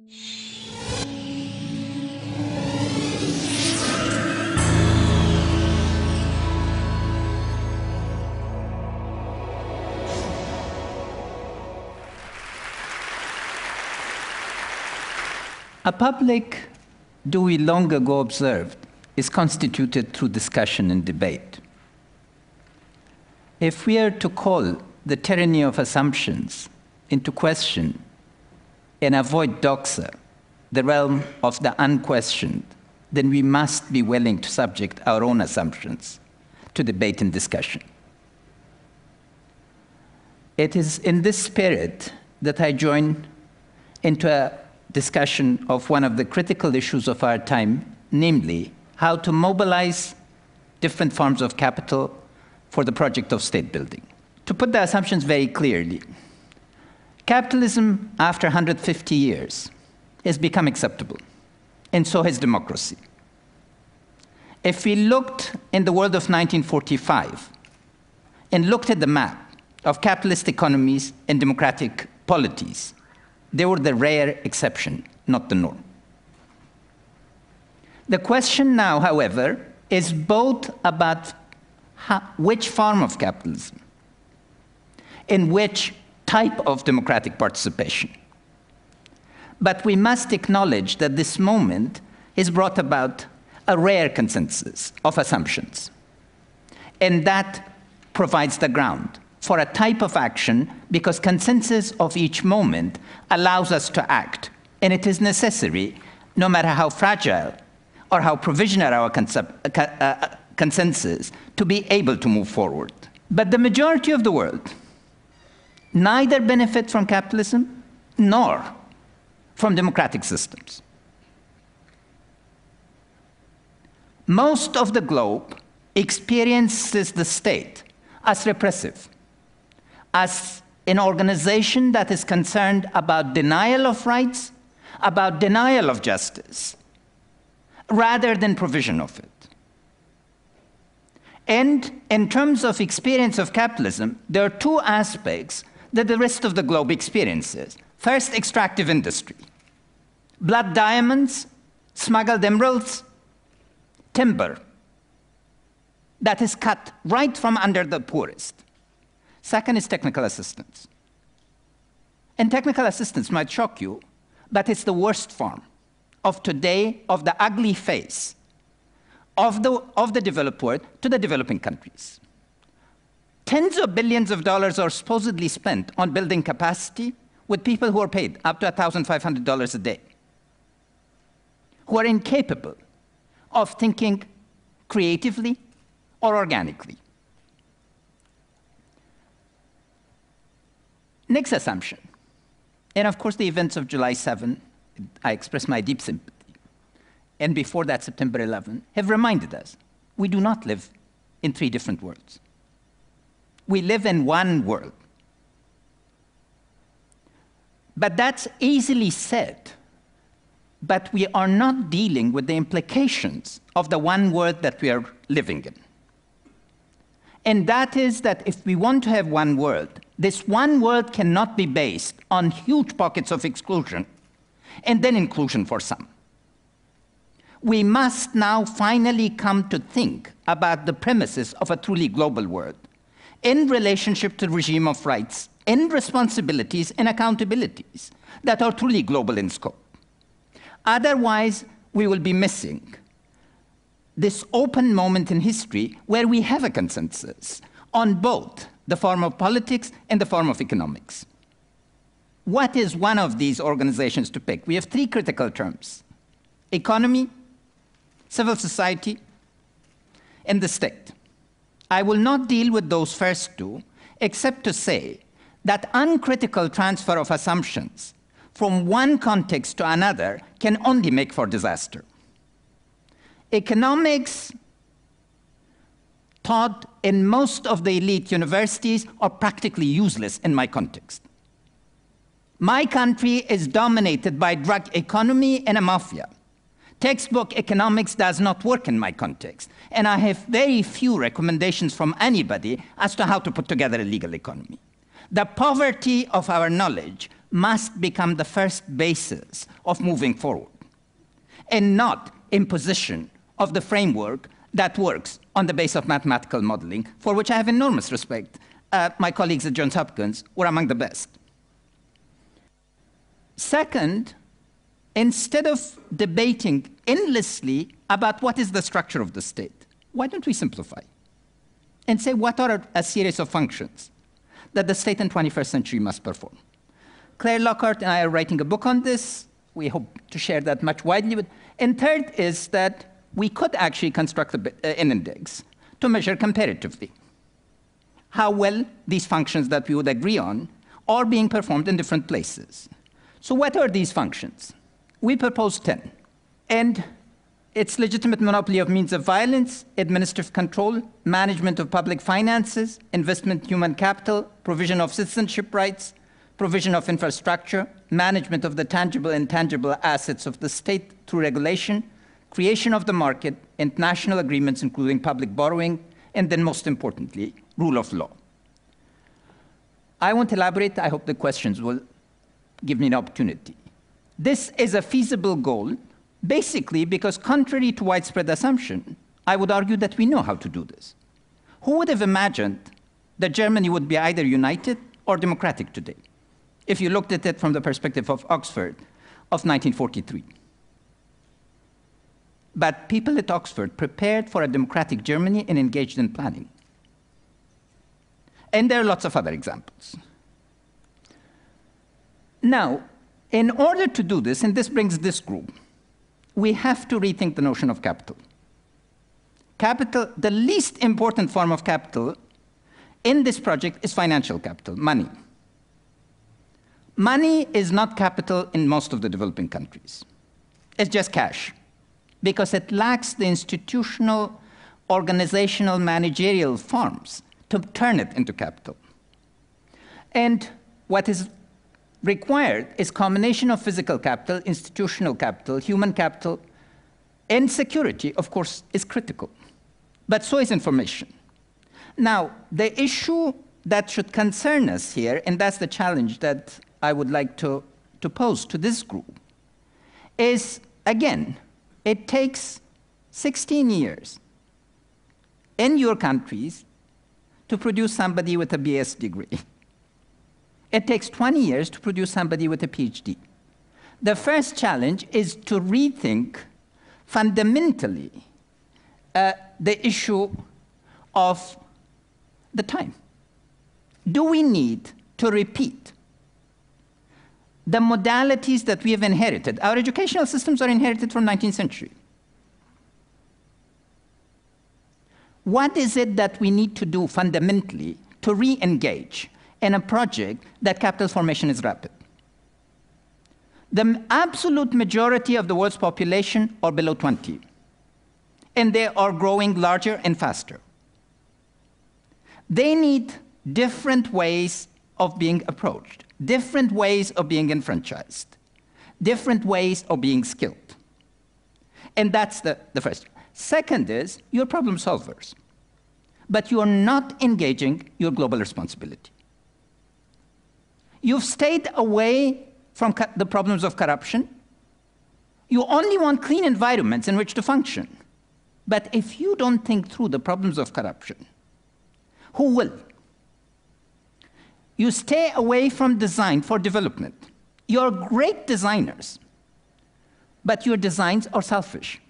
A public, we long ago observed, is constituted through discussion and debate. If we are to call the tyranny of assumptions into question and avoid doxa, the realm of the unquestioned, then we must be willing to subject our own assumptions to debate and discussion. It is in this spirit that I join into a discussion of one of the critical issues of our time, namely, how to mobilize different forms of capital for the project of state building. To put the assumptions very clearly, capitalism, after 150 years, has become acceptable, and so has democracy. If we looked in the world of 1945 and looked at the map of capitalist economies and democratic polities, they were the rare exception, not the norm. The question now, however, is both about which form of capitalism and which type of democratic participation. But we must acknowledge that this moment has brought about a rare consensus of assumptions, and that provides the ground for a type of action, because consensus of each moment allows us to act. And it is necessary, no matter how fragile or how provisional our consensus, to be able to move forward. But the majority of the world neither benefit from capitalism nor from democratic systems. Most of the globe experiences the state as repressive, as an organization that is concerned about denial of rights, about denial of justice, rather than provision of it. And in terms of experience of capitalism, there are two aspects that the rest of the globe experiences. First, extractive industry. Blood diamonds, smuggled emeralds, timber that is cut right from under the poorest. Second is technical assistance. And technical assistance might shock you, but it's the worst form of today, of the ugly face of the developed world to the developing countries. Tens of billions of dollars are supposedly spent on building capacity with people who are paid up to $1,500 a day, who are incapable of thinking creatively or organically. Next assumption, and of course the events of July 7, I express my deep sympathy, and before that September 11, have reminded us we do not live in three different worlds. We live in one world. But that's easily said, but we are not dealing with the implications of the one world that we are living in. And that is that if we want to have one world, this one world cannot be based on huge pockets of exclusion and then inclusion for some. We must now finally come to think about the premises of a truly global world in relationship to the regime of rights and responsibilities and accountabilities that are truly global in scope. Otherwise, we will be missing this open moment in history where we have a consensus on both the form of politics and the form of economics. What is one of these organizations to pick? We have three critical terms: economy, civil society, and the state. I will not deal with those first two, except to say that uncritical transfer of assumptions from one context to another can only make for disaster. Economics taught in most of the elite universities are practically useless in my context. My country is dominated by drug economy and a mafia. Textbook economics does not work in my context, and I have very few recommendations from anybody as to how to put together a legal economy. The poverty of our knowledge must become the first basis of moving forward, and not imposition of the framework that works on the basis of mathematical modeling, for which I have enormous respect. My colleagues at Johns Hopkins were among the best. Second, instead of debating endlessly about what is the structure of the state, why don't we simplify and say what are a series of functions that the state in the 21st century must perform? Claire Lockhart and I are writing a book on this. We hope to share that much widely. And third is that we could actually construct an index to measure comparatively how well these functions that we would agree on are being performed in different places. So what are these functions? We propose 10. And it's legitimate monopoly of means of violence, administrative control, management of public finances, investment in human capital, provision of citizenship rights, provision of infrastructure, management of the tangible and intangible assets of the state through regulation, creation of the market, international agreements, including public borrowing, and then most importantly, rule of law. I won't elaborate. I hope the questions will give me an opportunity. This is a feasible goal, basically because contrary to widespread assumption, I would argue that we know how to do this. Who would have imagined that Germany would be either united or democratic today, if you looked at it from the perspective of Oxford of 1943? But people at Oxford prepared for a democratic Germany and engaged in planning. And there are lots of other examples. Now, in order to do this, and this brings this group, we have to rethink the notion of capital. Capital, the least important form of capital in this project is financial capital, money. Money is not capital in most of the developing countries. It's just cash, because it lacks the institutional, organizational, managerial forms to turn it into capital. And what is required is combination of physical capital, institutional capital, human capital, and security, of course, is critical. But so is information. Now, the issue that should concern us here, and that's the challenge that I would like to pose to this group, is, again, it takes 16 years in your countries to produce somebody with a BS degree. It takes 20 years to produce somebody with a PhD. The first challenge is to rethink fundamentally the issue of the time. Do we need to repeat the modalities that we have inherited? Our educational systems are inherited from the 19th century. What is it that we need to do fundamentally to re-engage in a project that capital formation is rapid? The absolute majority of the world's population are below 20, and they are growing larger and faster. They need different ways of being approached, different ways of being enfranchised, different ways of being skilled. And that's the first. Second is, you're problem solvers, but you are not engaging your global responsibility. You've stayed away from the problems of corruption. You only want clean environments in which to function. But if you don't think through the problems of corruption, who will? You stay away from design for development. You're great designers, but your designs are selfish.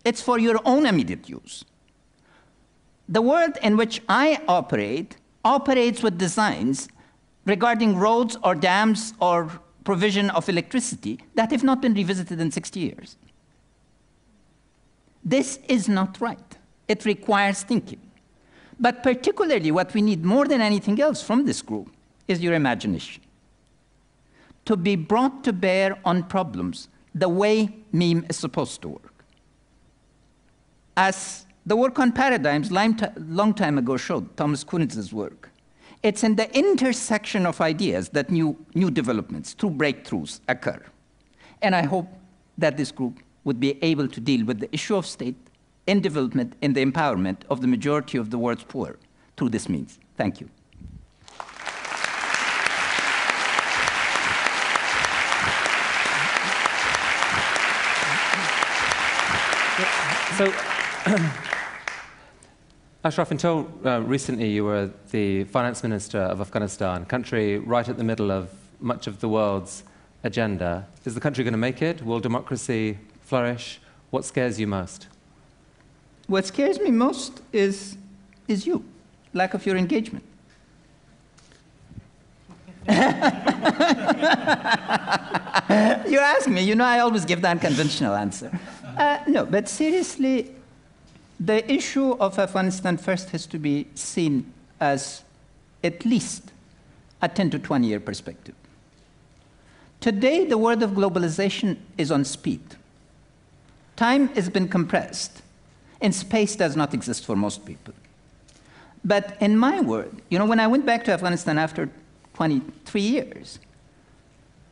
It's for your own immediate use. The world in which I operate operates with designs regarding roads or dams or provision of electricity that have not been revisited in 60 years. This is not right. It requires thinking. But particularly what we need more than anything else from this group is your imagination. To be brought to bear on problems the way meme is supposed to work. As the work on paradigms long time ago showed, Thomas Kunitz's work, it's in the intersection of ideas that new developments, true breakthroughs occur. And I hope that this group would be able to deal with the issue of state in development and the empowerment of the majority of the world's poor through this means. Thank you. So, Ashraf, until recently you were the finance minister of Afghanistan, a country right at the middle of much of the world's agenda. Is the country going to make it? Will democracy flourish? What scares you most? What scares me most is you, lack of your engagement. You ask me, you know I always give the unconventional answer. No, but seriously, the issue of Afghanistan first has to be seen as at least a 10 to 20-year perspective. Today, the world of globalization is on speed. Time has been compressed, and space does not exist for most people. But in my world, you know, when I went back to Afghanistan after 23 years,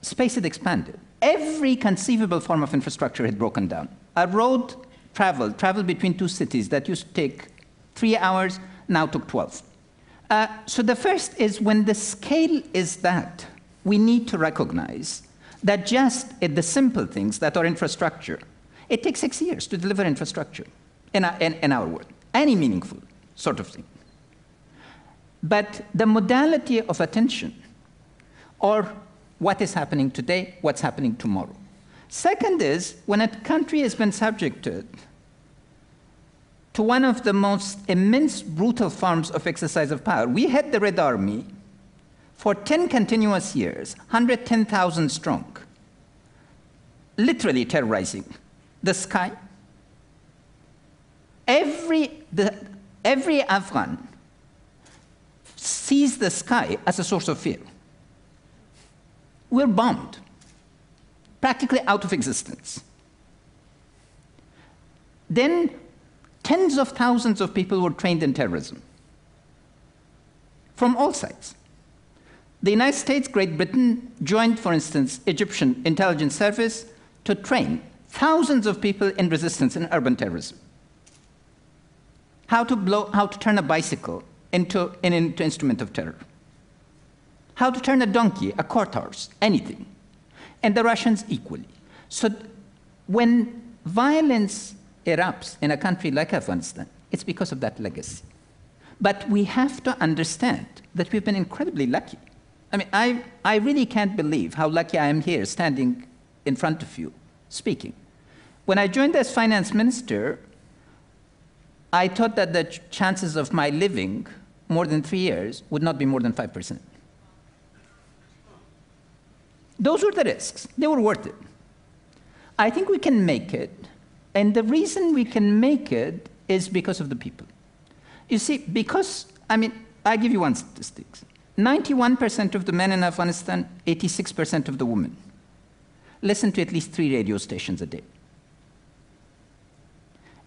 space had expanded. Every conceivable form of infrastructure had broken down. A road travel between two cities that used to take 3 hours, now took 12. So the first is when the scale is that, we need to recognize that just at the simple things that are infrastructure, it takes 6 years to deliver infrastructure in our world, any meaningful sort of thing. But the modality of attention, or what is happening today, what's happening tomorrow. Second is, when a country has been subjected to one of the most immense, brutal forms of exercise of power. We had the Red Army for 10 continuous years, 110,000 strong, literally terrorizing the sky. Every Afghan sees the sky as a source of fear. We're bombed, practically out of existence. Then tens of thousands of people were trained in terrorism from all sides. The United States, Great Britain joined, for instance, Egyptian intelligence service to train thousands of people in resistance in urban terrorism. How to turn a bicycle into an instrument of terror. How to turn a donkey, a cart horse, anything. And the Russians equally. So when violence erupts in a country like Afghanistan, it's because of that legacy. But we have to understand that we've been incredibly lucky. I mean, I really can't believe how lucky I am here standing in front of you, speaking. When I joined as finance minister, I thought that the chances of my living more than 3 years would not be more than 5%. Those were the risks. They were worth it. I think we can make it. And the reason we can make it is because of the people. You see, because, I mean, I give you one statistic. 91% of the men in Afghanistan, 86% of the women, listen to at least 3 radio stations a day.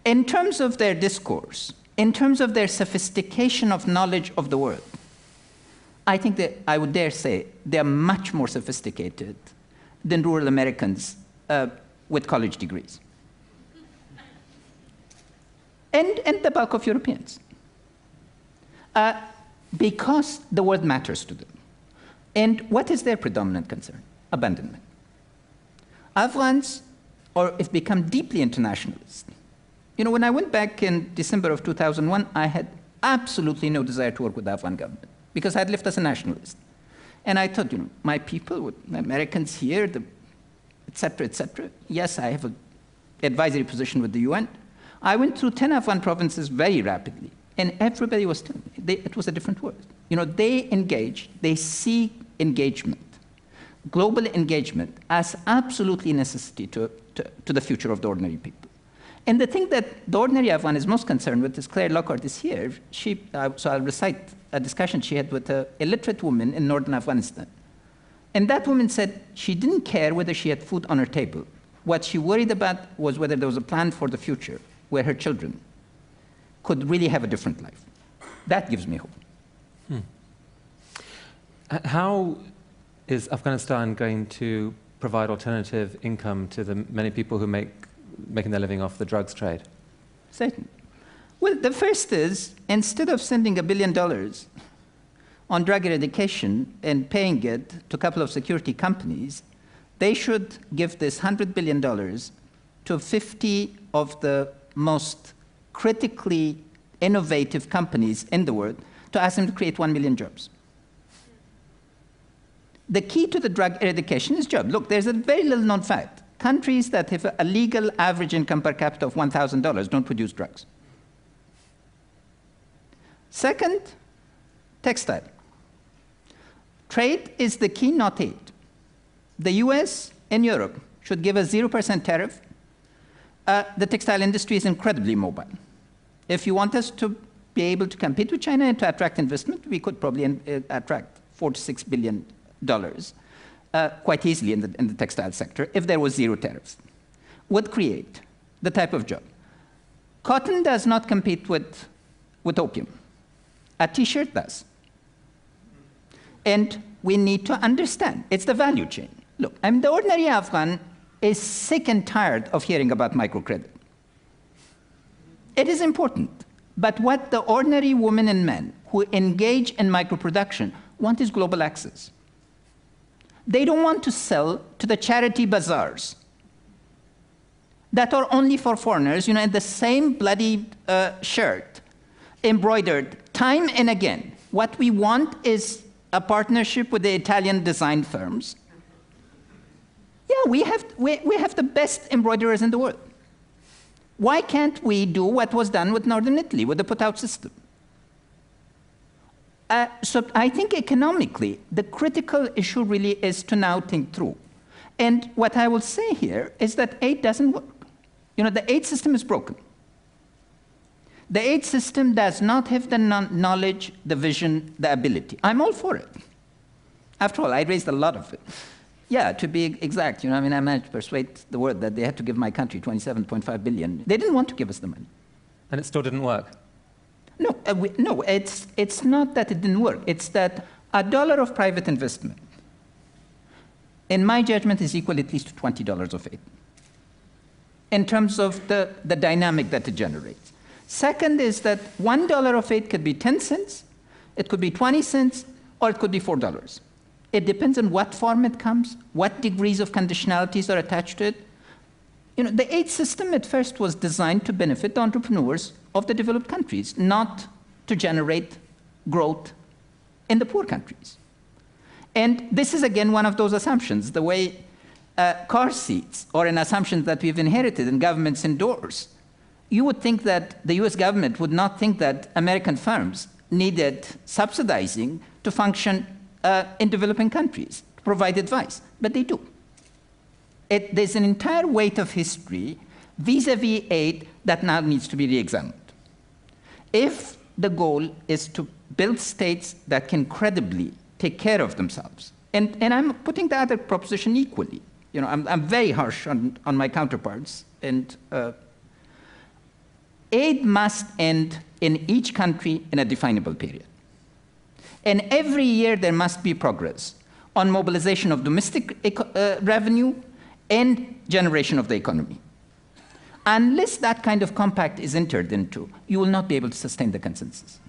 In terms of their discourse, in terms of their sophistication of knowledge of the world, I think that I would dare say they're much more sophisticated than rural Americans with college degrees. And the bulk of Europeans. Because the world matters to them. And what is their predominant concern? Abandonment. Afghans have become deeply internationalist. You know, when I went back in December of 2001, I had absolutely no desire to work with the Afghan government because I had lived as a nationalist. And I thought, you know, my people, the Americans here, et cetera, et cetera. Yes, I have an advisory position with the UN. I went through 10 Afghan provinces very rapidly, and everybody was telling me it was a different world. You know, they engage, they see engagement, global engagement as absolutely necessity to the future of the ordinary people. And the thing that the ordinary Afghan is most concerned with is Claire Lockhart is here. So I'll recite a discussion she had with a illiterate woman in northern Afghanistan. And that woman said she didn't care whether she had food on her table. What she worried about was whether there was a plan for the future where her children could really have a different life. That gives me hope. How is Afghanistan going to provide alternative income to the many people who making their living off the drugs trade? Certainly. Well, the first is, instead of sending $1 billion on drug eradication and paying it to a couple of security companies, they should give this $100 billion to 50 of the most critically innovative companies in the world to ask them to create 1 million jobs. The key to the drug eradication is jobs. Look, there's a very little known fact. Countries that have a legal average income per capita of $1,000 don't produce drugs. Second, textile. Trade is the key, not aid. The US and Europe should give a 0% tariff. The textile industry is incredibly mobile. If you want us to be able to compete with China and to attract investment, we could probably attract $4 to $6 billion quite easily in the textile sector if there was zero tariffs. Would create the type of job. Cotton does not compete with opium. A T-shirt does. And we need to understand, it's the value chain. Look, the ordinary Afghan is sick and tired of hearing about microcredit. It is important, but what the ordinary women and men who engage in microproduction want is global access. They don't want to sell to the charity bazaars that are only for foreigners, in the same bloody shirt, embroidered time and again. What we want is a partnership with the Italian design firms. Yeah, we have the best embroiderers in the world. Why can't we do what was done with Northern Italy, with the put-out system? So I think economically, the critical issue really is to now think through. And what I will say here is that aid doesn't work. The aid system is broken. The aid system does not have the knowledge, the vision, the ability. I'm all for it. After all, I raised a lot of it. Yeah, to be exact, I managed to persuade the world that they had to give my country $27.5 billion. They didn't want to give us the money. And it still didn't work? No, it's not that it didn't work. It's that $1 of private investment, in my judgment, is equal at least to $20 of aid, in terms of the dynamic that it generates. Second is that $1 of aid could be 10 cents, it could be 20 cents, or it could be $4. It depends on what form it comes, what degrees of conditionalities are attached to it. The aid system at first was designed to benefit the entrepreneurs of the developed countries, not to generate growth in the poor countries. And this is, again, one of those assumptions. The way car seats are an assumption that we've inherited and governments endorse. You would think that the US government would not think that American firms needed subsidizing to function in developing countries, to provide advice, but they do. There's an entire weight of history vis-a-vis aid that now needs to be re-examined. If the goal is to build states that can credibly take care of themselves, and I'm putting the other proposition equally. I'm very harsh on my counterparts, and aid must end in each country in a definable period. And every year there must be progress on mobilization of domestic revenue and generation of the economy. Unless that kind of compact is entered into, you will not be able to sustain the consensus.